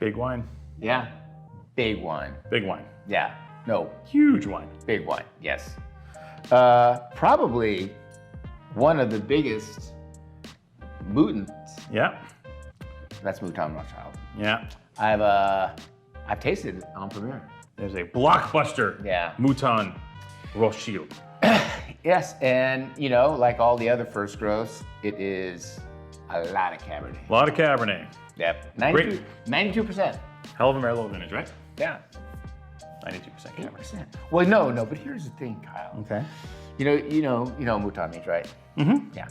Big wine. Yeah. Big wine. Big wine. Yeah. No. Huge wine. Big wine. Yes. Probably one of the biggest Moutons. Yeah. That's Mouton Rothschild. Yeah. I've tasted En Primeur. There's a blockbuster. Yeah. Mouton Rothschild. Yes, and you know, like all the other first grows, it is a lot of Cabernet. A lot of Cabernet. Yep. Great. 92%. Hell of a Merlot vintage, right? Yeah. 92% Cabernet. 8%. Well, no, but here's the thing, Kyle. Okay. You know what Mouton means, right? Mm-hmm. Yeah.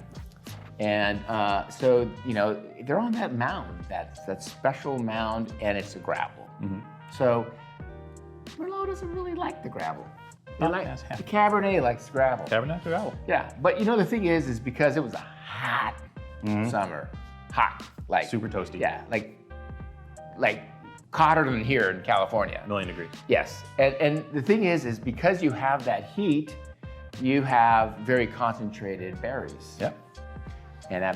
And so, you know, they're on that mound, that special mound, and it's a gravel. Mm-hmm. So Merlot doesn't really like the gravel. The The Cabernet likes gravel. Cabernet gravel. Yeah, but you know the thing is because it was a hot summer, hot, like Super toasty. Yeah, like hotter than here in California. 1,000,000 degrees. Yes, and the thing is because you have that heat, you have very concentrated berries. Yep. And that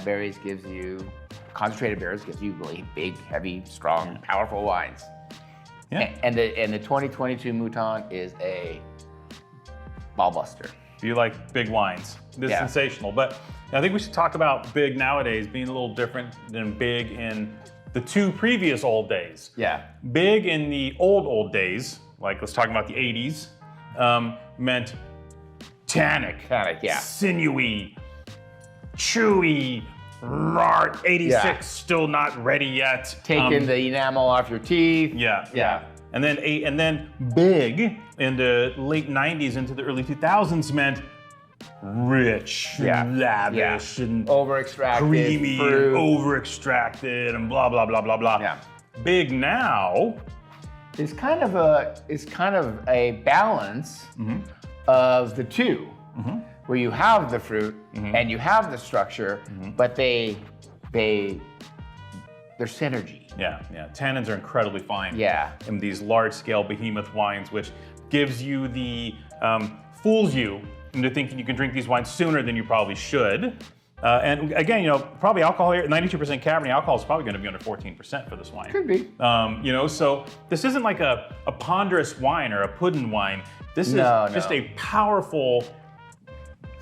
concentrated berries gives you really big, heavy, strong, powerful wines. Yeah. And the 2022 Mouton is a ball buster. If you like big wines, this is Yeah. sensational. But I think we should talk about big nowadays being a little different than big in the two previous old days. Yeah. Big in the old days, like let's talk about the 80s, meant tannic, Yeah. sinewy, chewy, 86 Yeah. still not ready yet. Taking the enamel off your teeth. Yeah. And then big in the late 90s into the early 2000s meant rich, lavish, and over-extracted creamy, fruit. over-extracted, and blah blah blah blah blah. Yeah. Big now. It's kind of a balance of the two, where you have the fruit and you have the structure, but they're synergy. Yeah. Tannins are incredibly fine. Yeah. In these large-scale behemoth wines, which gives you fools you into thinking you can drink these wines sooner than you probably should. And again, you know, probably alcohol here, 92% Cabernet alcohol is probably going to be under 14% for this wine. Could be. You know, so this isn't like a ponderous wine or a pudding wine. This is just a powerful,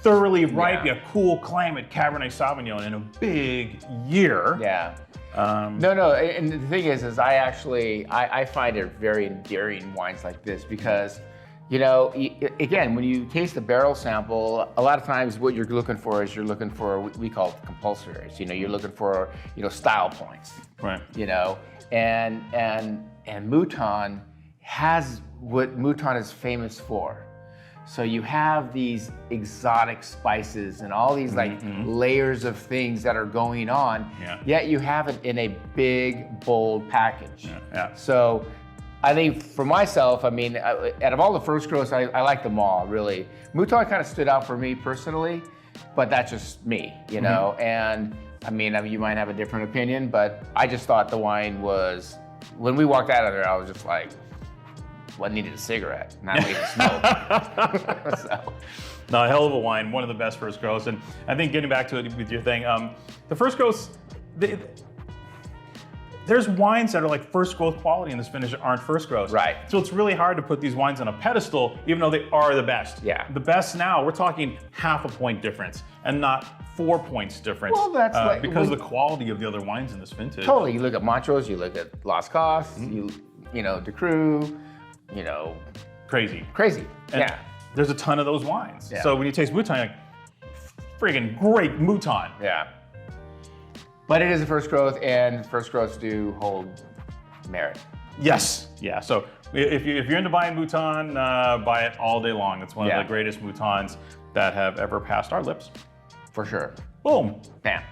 thoroughly ripe, cool climate Cabernet Sauvignon in a big year. Yeah. No, and the thing is I find it very endearing wines like this because, you know, again, when you taste the barrel sample, a lot of times what you're looking for what we call compulsories. You know, you're looking for, you know, style points. Right. You know, and Mouton has what Mouton is famous for. So you have these exotic spices and all these like layers of things that are going on, yet you have it in a big, bold package. Yeah. So I think for myself, I mean, out of all the first grows, I like them all, really. Mouton kind of stood out for me personally, but that's just me, you know? And I mean, you might have a different opinion, but I just thought the wine was, when we walked out of there, I was just like, well, I needed a cigarette, not need to smoke. So. No, a hell of a wine, one of the best first grows. And I think getting back to it with your thing, the first grows, there's wines that are like first growth quality in this vintage that aren't first grows. Right. So it's really hard to put these wines on a pedestal, even though they are the best. Yeah. The best now, we're talking half a point difference and not 4 points difference. Well, that's like, because of the quality of the other wines in this vintage. Totally. You look at Montrose, you look at Las Cosses, you know, De Cru, you know. Crazy. And There's a ton of those wines. Yeah. So when you taste Mouton, you're like, friggin' great Mouton. Yeah. But it is a first growth, and first growths do hold merit. Yes. Yeah. So if you're into buying Mouton, buy it all day long. It's one of the greatest Moutons that have ever passed our lips. For sure. Boom. Bam.